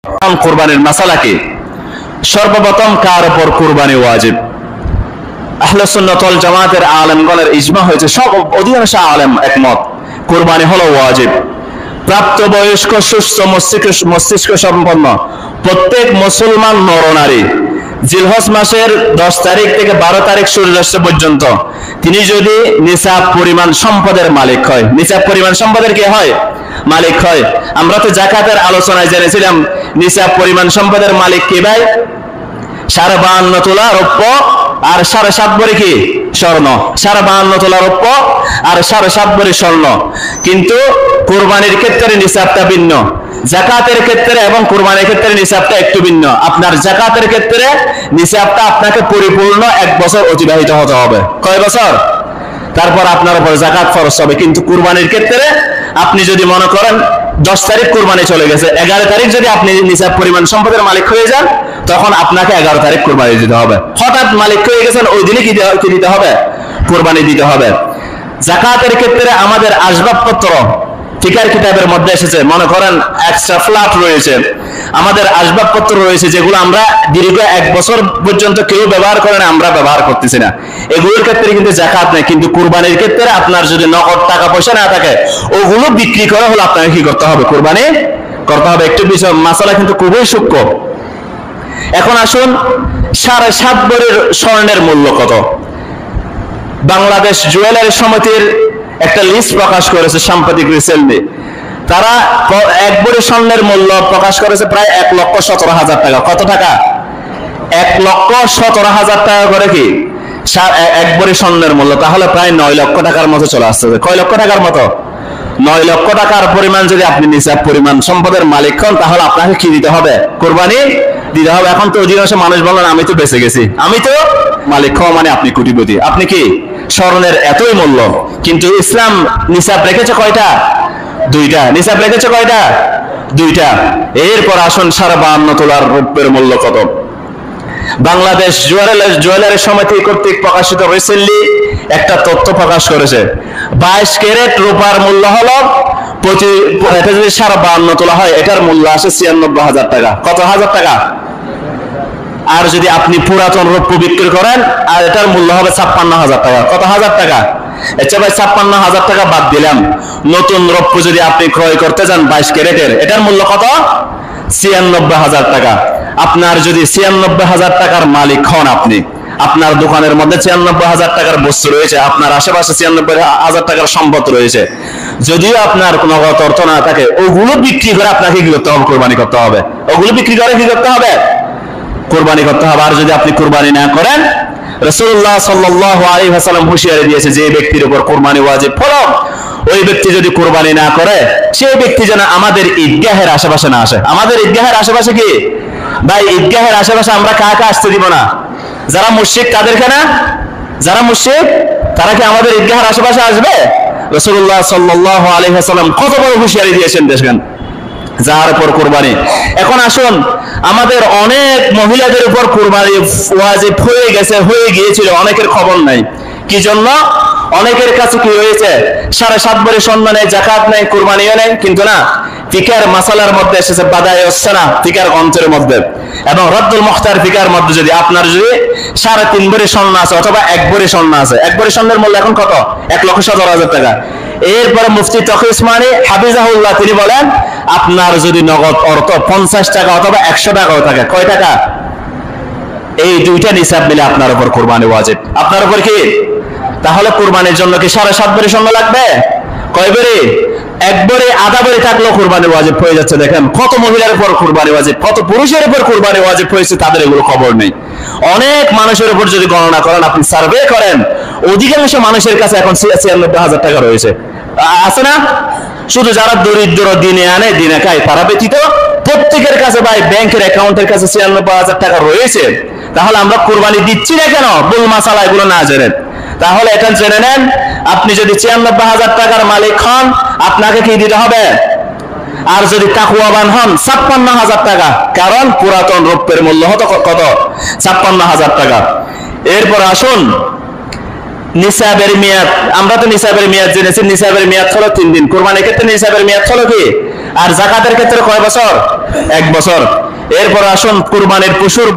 কুরবানির মাসালা কি? সর্বপ্রথম কার উপর কুরবানি ওয়াজিব? আহলে সুন্নাত ওয়াল জামাতের আলেমগণের ইজমা হয়েছে, সব অধিকাংশ আলেম একমত, কুরবানি হলো ওয়াজিব। প্রাপ্তবয়স্ক সুস্থ মস্তিষ্ক সম্পন্ন প্রত্যেক মুসলমান নরনারী জিলহজ মাসের 10 তারিখ থেকে 12 তারিখ সূর্যাস্ত পর্যন্ত তিনি যদি নিসাব পরিমাণ সম্পদের মালিক হয়, নিসাব পরিমাণ সম্পদের কি হয়? মালিক হয়। আমরা তো যাকাতের আলোচনায় জেনেছিলাম নিসাব পরিমাণ সম্পদের মালিক কে ভাই? 52.5 তোলা রৌপ্য আর 7.5 ভরি কি স্বর্ণ। 52.5 তোলা রৌপ্য আর 7.5 ভরি স্বর্ণ। কিন্তু কুরবানির ক্ষেত্রে নিসাবটা ভিন্ন, যাকাতের ক্ষেত্রে এবং কুরবানির ক্ষেত্রে নিসাবটা একটু ভিন্ন। আপনার যাকাতের ক্ষেত্রে নিসাবটা আপনাকে পরিপূর্ণ 1 বছর অতিবাহিত হতে হবে। কয় বছর? তারপর আপনার উপর যাকাত ফরজ হবে। কিন্তু কুরবানির ক্ষেত্রে আপনি যদি মনে করেন 10 তারিখ কুরবানি চলে গেছে, 11 তারিখ যদি আপনি নিসাব পরিমাণ সম্পদের মালিক হয়ে যান, তখন আপনাকে 11 তারিখ কুরবানি দিতে হবে। হঠাৎ মালিক হয়ে গেছেন, ওই দিনে কি দিতে হবে? কুরবানি দিতে হবে। যাকাতের ক্ষেত্রে আমাদের আসবাবপত্র ফিকার কিতাবের মধ্যে এসেছে, মনে করেন এক্সট্রা ফ্ল্যাট রয়েছে, আমাদের আসবাবপত্র রয়েছে যেগুলো আমরা দীর্ঘ 1 বছর পর্যন্ত কেউ ব্যবহার করে না, আমরা ব্যবহার করতেছি না, এগুলোর ক্ষেত্রে কিন্তু যাকাত নেই। কিন্তু কুরবানির ক্ষেত্রে আপনার যদি নগদ টাকা পয়সা না থাকে, ওগুলো বিক্রি করা হলে আপনাকে কি করতে হবে? কুরবানি করতে হবে। একটু বিষয় মাসালা কিন্তু খুবই সূক্ষ্ম। এখন আসুন, 7.5 ভরির স্বর্ণের মূল্য কত? বাংলাদেশ জুয়েলারি সমিতির একটা লিস্ট প্রকাশ করেছে সাম্প্রতিক রিসেন্টলি। তারা 1 ভরি স্বর্ণের মূল্য প্রকাশ করেছে প্রায় 1,17,000 টাকা। কত টাকা? 1,17,000 টাকা করে কি 1 ভরি স্বর্ণের মূল্য। তাহলে প্রায় 9 লক্ষ টাকার মতো চলে আসছে। কয় লক্ষ টাকার মতো? 9 লক্ষ টাকার পরিমাণ যদি আপনি নিসাব পরিমাণ সম্পদের মালিক হন, তাহলে আপনাকে কি দিতে হবে? কুরবানি দিতে হবে। এখন তো অধিকাংশ মানুষ বলেন আমি তো বেঁচে গেছি, আমি তো মালিক হওয়া মানে আপনি কোটিপতি। আপনি কি? স্বর্ণের এতই মূল্য। কিন্তু ইসলাম নিসাব রেখেছে কয়টা? 2টা। নিসাব রেখেছে কয়টা? 2টা। এরপর আসুন 52 তোলার রৌপ্যের মূল্য কত? বাংলাদেশ জুয়েলারি সমিতি কর্তৃক প্রকাশিত রিসেন্টলি একটা তথ্য প্রকাশ করেছে। 22 ক্যারেট রূপার মূল্য হলো এটা যদি 52 তোলা হয়, এটার মূল্য আসে 96,000 টাকা। কত হাজার টাকা? আর যদি আপনি পুরাতন রৌপ্য বিক্রি করেন, আর এটার মূল্য হবে 56,000 টাকা। কত হাজার টাকা? আচ্ছা ভাই, 56,000 টাকা বাদ দিলাম। নতুন রৌপ্য যদি আপনি ক্রয় করতে যান 22 ক্যারেটের, এটার মূল্য কত? 96,000 টাকা। আপনার যদি 96,000 টাকার মালিক হন, আপনি আপনার দোকানের মধ্যে 96,000 টাকার বস্তু রয়েছে, আপনার আশেপাশে 96,000 টাকার সম্পদ রয়েছে, যদিও আপনার কোনো নগদ অর্থ না থাকে, ওগুলো বিক্রি করে আপনাকে কি করতে হবে? কুরবানি করতে হবে। ওগুলো বিক্রি করে কি করতে হবে? কুরবানি করতে হবে। আর যদি আপনি কুরবানি না করেন, রাসূলুল্লাহ সাল্লাল্লাহু আলাইহি ওয়াসাল্লাম হুঁশিয়ারি দিয়েছে যে ব্যক্তির উপর কুরবানি ওয়াজিব হলো, ওই ব্যক্তি যদি কুরবানি না করে, সেই ব্যক্তি যেন আমাদের ঈদগাহের আশেপাশে না আসে। আমাদের ঈদগাহের আশেপাশে কি ভাই? ঈদগাহের আশেপাশে আমরা কাকে আসতে দিব না? যারা মুশরিক তাদেরকে না? যারা মুশরিক তারা কি আমাদের ঈদগাহের আশেপাশে আসবে? রাসূলুল্লাহ সাল্লাল্লাহু আলাইহি ওয়াসাল্লাম কত বড় হুঁশিয়ারি দিয়েছেন দেখেন, যার উপর কুরবানি। এখন আসুন, আমাদের অনেক মহিলাদের উপর কুরবানি ওয়াজিব হয়ে গিয়েছিল, অনেকের খবর নাই। কি জন্য? অনেকের কাছে কি হয়েছে? 7.5 ভরি স্বর্ণ নেই, যাকাত নেই, কুরবানিও নেই। কিন্তু না, ফিকার মাসালার মধ্যে এসেছে বাদায়ে সানা ফিকার গ্রন্থের মধ্যে এবং রদ্দুল মুখতার ফিকার মধ্যে, যদি আপনার যদি 3.5 ভরি স্বর্ণ আছে অথবা 1 ভরি স্বর্ণ আছে, 1 ভরি স্বর্ণের মূল্য এখন কত? 1,17,000 টাকা। এরপরে মুফতি তকি উসমানী হাফিজাহুল্লাহ তিনি বলেন, আপনার যদি নগদ অর্থ 50 টাকা অথবা 100 টাকাও থাকে, কয় টাকা? এই 2টা নিসাব মিলে আপনার উপর কুরবানি ওয়াজিব। আপনার উপর কি? তাহলে কুরবানির জন্য কি 7.5 ভরি স্বর্ণ লাগবে? কয় ভরি? 1 ভরি, আধা ভরি থাকলেও কুরবানি ওয়াজিব হয়ে যাচ্ছে। দেখেন কত মহিলার উপর কুরবানি ওয়াজিব, কত পুরুষের উপর কুরবানি ওয়াজিব হয়েছে, তাদের এগুলো খবর নেই। অনেক মানুষের উপর যদি গণনা করেন, আপনি সার্ভে করেন, অধিকাংশ মানুষের কাছে এখন 96,000 টাকা রয়েছে, আছে না? শুধু যারা দরিদ্র, দিনে আনে দিনে খায়, তারা ব্যতীত প্রত্যেকের কাছে ভাই ব্যাংকের অ্যাকাউন্টের কাছে 96,000 টাকা রয়েছে। তাহলে আমরা কুরবানি দিচ্ছি না কেন? ভুল মাসালা এগুলো না জেনে। তাহলে এটা জেনে নেন, আপনি যদি 96,000 টাকার মালিক হন, আপনাকে কি দিতে হবে? আর যদি তাকওয়াবান হন, 56,000 টাকা। কারণ পুরাতন রৌপ্যের মূল্য হতো কত? 56,000 টাকা। এরপর আসুন, নিসাবের মেয়াদ। আমরা তো নিসাবের মেয়াদ জেনেছি, নিসাবের মেয়াদ হলো 3 দিন। কুরবানির ক্ষেত্রে নিসাবের মেয়াদ হলো কি? আর যাকাতের ক্ষেত্রে কয় বছর? 1 বছর। এরপর আসুন কুরবানির পশুর